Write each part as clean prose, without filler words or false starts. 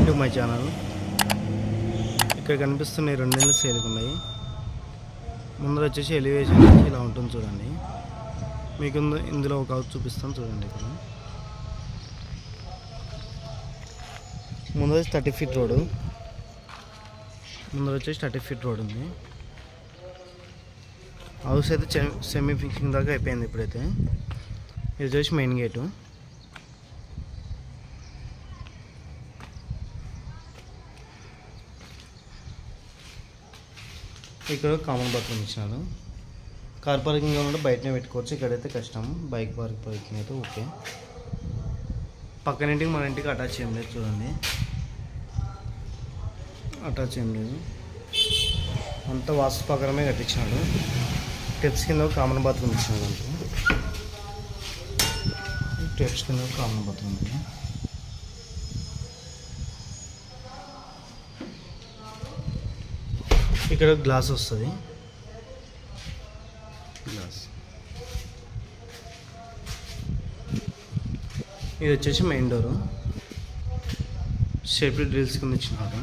Back to my channel. ఇక్కడ కనిపిస్తున్న రెండు ఇళ్ళు సేల్కి ఉన్నాయి. ముందర వచ్చేసి ఎలివేషన్ వచ్చి ఇలా ఉంటుంది చూడండి. మీకు ఇందులో ఒక హౌస్ చూపిస్తాను చూడండి. ఇక్కడ ముందర 30 ఫీట్ రోడ్, ముందర వచ్చేసి 30 ఫీట్ రోడ్ ఉంది. హౌస్ అయితే సెమీ ఫినిషింగ్ దాకా అయిపోయింది. ఇప్పుడైతే ఇది వచ్చేసి మెయిన్ గేటు. ఇక్కడ కామన్ బాత్రూమ్ ఇచ్చినారు. కార్ పార్కింగ్ కూడా బయటనే పెట్టుకోవచ్చు. ఇక్కడైతే కష్టం. బైక్ పార్కింగ్ అయితే ఓకే. పక్కన ఇంటికి మన ఇంటికి అటాచ్ ఏం లేదు చూడండి. అటాచ్ ఏం లేదు, అంతా వాస్తు ప్రకారమే కట్టించినాడు. స్టెప్స్ కింద కామన్ బాత్రూమ్ ఇచ్చినాడు. అంటే స్టెప్స్ కింద కామన్ బాత్రూమ్ ఉంది. ఇక్కడ గ్లాస్ వస్తుంది. గ్లాస్ ఇది వచ్చేసి మెయిన్ డోరు. సేఫ్టీ డ్రిల్స్ కింద ఇచ్చినారు.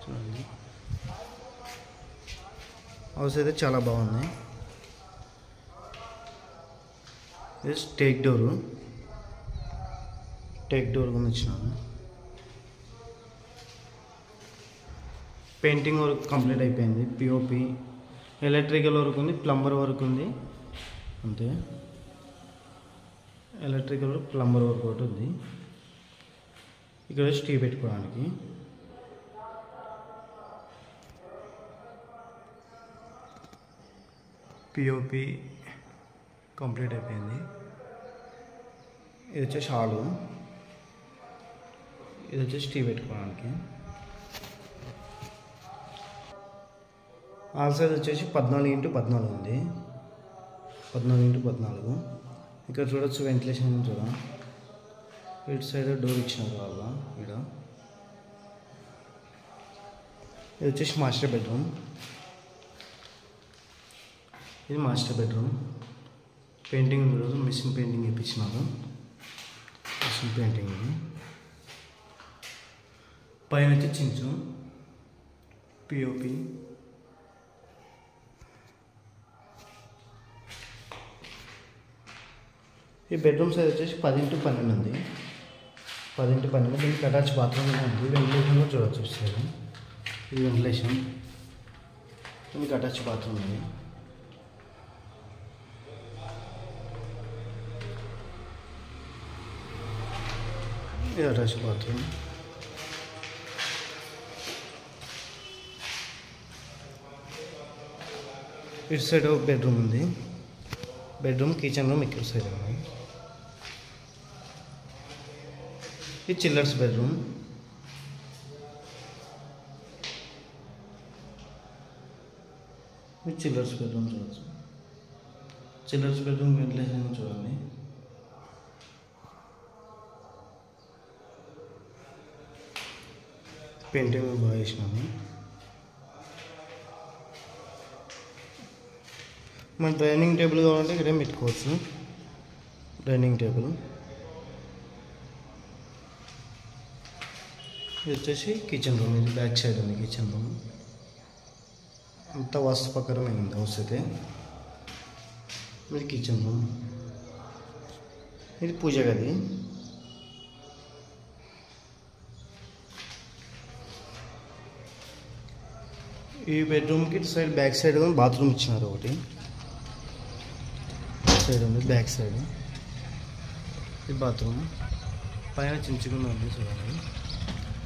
చూడండి, హౌస్ అయితే చాలా బాగుంది. ఇది టేక్ డోర్ కింద ఇచ్చినారు. పెయింటింగ్ వర్క్ కంప్లీట్ అయిపోయింది. పిఓపి, ఎలక్ట్రికల్ వర్క్ ఉంది, ప్లంబర్ వర్క్ ఉంది. అంతే, ఎలక్ట్రికల్ వర్క్, ప్లంబర్ వర్క్ ఒకటి ఉంది. ఇక్కడ టీ పెట్టుకోవడానికి. పిఓపి కంప్లీట్ అయిపోయింది. ఇది వచ్చేసి హాలు. ఇది వచ్చేసి టీ పెట్టుకోవడానికి. ఆల్ సైజ్ వచ్చేసి 14x14 ఉంది. 14x14. ఇక్కడ చూడొచ్చు, వెంటిలేషన్ చూడ. ఇటు సైడ్ డోర్ ఇచ్చినారు వాళ్ళ. ఇక్కడ ఇది వచ్చేసి మాస్టర్ బెడ్రూమ్. ఇది మాస్టర్ బెడ్రూమ్. పెయింటింగ్ రోజు మిషన్ పెయింటింగ్ ఇప్పించినారు. మిషన్ పెయింటింగ్ ఇది. పైన వచ్చి చించు పిఓపి. ఈ బెడ్రూమ్ సైజ్ వచ్చేసి 10x12 ఉంది. 10x12. దీనికి అటాచ్ బాత్రూమ్ ఉంది. వెంటిలేషన్ కూడా చూడవచ్చు సైడ్. ఇది వెంటిలేషన్. దీనికి అటాచ్ బాత్రూమ్ ఉంది. ఇది అటాచ్ బాత్రూమ్. ఇటు సైడ్ ఒక బెడ్రూమ్ ఉంది. బెడ్రూమ్, కిచెన్ రూమ్ ఇక్కడ సైడ్ ఉన్నాయి. ఇది చిల్లర్స్ బెడ్రూమ్. ఇది చిల్లర్స్ బెడ్రూమ్ చూడవచ్చు. చిల్లర్స్ బెడ్రూమ్ వెంటిలేషన్ చూడండి. పెయింటింగ్ బాగా వేసినాము. మన డైనింగ్ టేబుల్ కావాలంటే ఇక్కడే పెట్టుకోవచ్చు. Dining table. ఇది వచ్చేసి కిచెన్ రూమ్. ఇది బ్యాక్ సైడ్ ఉంది కిచెన్ రూమ్. అంతా వాస్తు ప్రకారం అయింది హౌస్ అయితే. ఇది కిచెన్ రూమ్. ఇది పూజ గది. ఈ బెడ్రూమ్కి ఇటు సైడ్ బ్యాక్ సైడ్ బాత్రూమ్ ఇచ్చినారు ఒకటి. సైడ్ ఉంది, బ్యాక్ సైడ్. ఇది బాత్రూమ్. పైన చించుకున్న ఉంది చూడండి.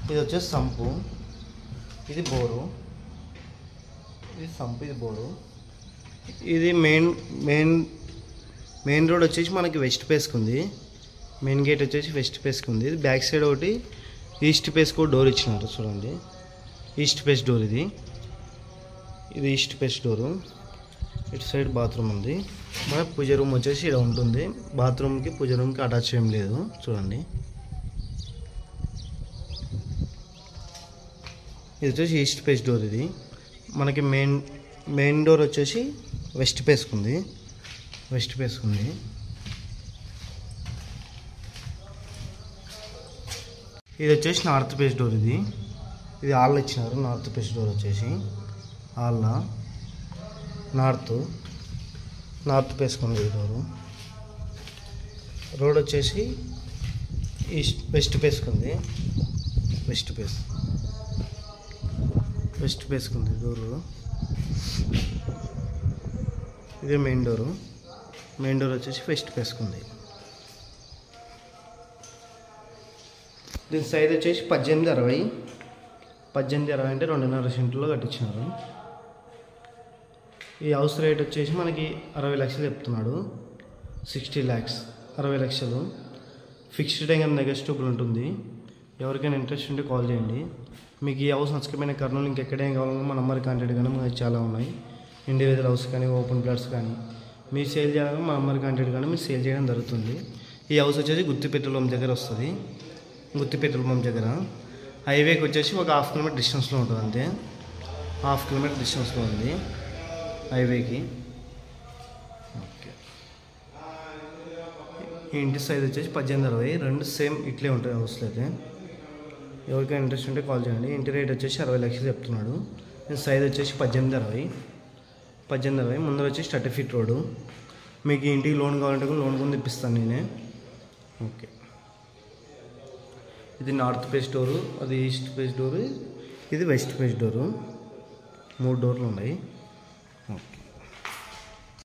ఇది వచ్చేసి సంపు. ఇది బోరు. ఇది సంపు, ఇది బోరు. ఇది మెయిన్ రోడ్ వచ్చేసి మనకి వెస్ట్ ఫేస్కి ఉంది. మెయిన్ గేట్ వచ్చేసి వెస్ట్ ఫేస్కి ఉంది. ఇది బ్యాక్ సైడ్ ఒకటి ఈస్ట్ ఫేస్కి ఒక డోర్ ఇచ్చినారు చూడండి. ఈస్ట్ ఫేస్ డోర్ ఇది. ఇది ఈస్ట్ ఫేస్ డోరు. ఇటు సైడ్ బాత్రూమ్ ఉంది. మన పూజ రూమ్ వచ్చేసి ఇక్కడ ఉంటుంది. బాత్రూమ్కి పూజ రూమ్కి అటాచ్ ఏం లేదు చూడండి. ఇది వచ్చేసి ఈస్ట్ ఫేస్ డోర్. ఇది మనకి మెయిన్ డోర్ వచ్చేసి వెస్ట్ ఫేస్కి ఉంది. ఇది వచ్చేసి నార్త్ ఫేస్ డోర్. ఇది హాల్ ఇచ్చినారు. నార్త్ ఫేస్ డోర్ వచ్చేసి హాల్లో నార్త్ ఫేస్కుంది ఈ డోరు. రోడ్ వచ్చేసి వెస్ట్ ఫేస్కుంది. వెస్ట్ ఫేస్కుంది డోరు. ఇదే మెయిన్ డోర్ వచ్చేసి వెస్ట్ ఫేస్కుంది. దీని సైజ్ వచ్చేసి 1860 అంటే 2.5 సెంట్లో కట్టించినారు. ఈ హౌస్ రేట్ వచ్చేసి మనకి 60 లక్షలు చెప్తున్నాడు. 60 lakhs, 60 లక్షలు. ఫిక్స్డ్ ఇంకా నెగోషియబుల్ ఉంటుంది. ఎవరికైనా ఇంట్రెస్ట్ ఉంటే కాల్ చేయండి. మీకు ఈ హౌస్ నచ్చకపోయిన కర్నూలు ఇంకెక్కడేం కావాలన్నా మా నెంబర్ కాంటాక్ట్ కానీ మనకి చాలా ఉన్నాయి. ఇండివిజువల్ హౌస్ కానీ ఓపెన్ ప్లాట్స్ కానీ మీరు సేల్ చేయాలని మా నెంబర్ కాంటాక్ట్ కానీ మీరు సేల్ చేయడం జరుగుతుంది. ఈ హౌస్ వచ్చేసి గుత్తి పెట్రోల్ పంప్ దగ్గర వస్తుంది. గుత్తి పెట్రోల్ పంప్ దగ్గర హైవేకి వచ్చేసి ఒక 1/2 కిలోమీటర్ డిస్టెన్స్లో ఉంటుంది. అంతే 1/2 కిలోమీటర్ డిస్టెన్స్లో ఉంది హైవేకి. ఓకే. ఈ ఇంటి సైజ్ వచ్చేసి 1860. రెండు సేమ్ ఇట్లే ఉంటాయి హౌస్లో అయితే. ఎవరికైనా ఇంట్రెస్ట్ ఉంటే కాల్ చేయండి. ఇంటి రేట్ వచ్చేసి 60 లక్షలు చెప్తున్నాడు. సైజ్ వచ్చేసి 1860. ముందర వచ్చేసి 30 feet రోడ్డు. మీకు ఇంటికి లోన్ కావాలంటే కూడా లోన్ కూడా ఇప్పిస్తాను నేనే. ఓకే. ఇది నార్త్ ఫేస్ డోరు, అది ఈస్ట్ ఫేస్ డోరు, ఇది వెస్ట్ ఫేస్ డోరు. 3 డోర్లు ఉన్నాయి. ఓకే.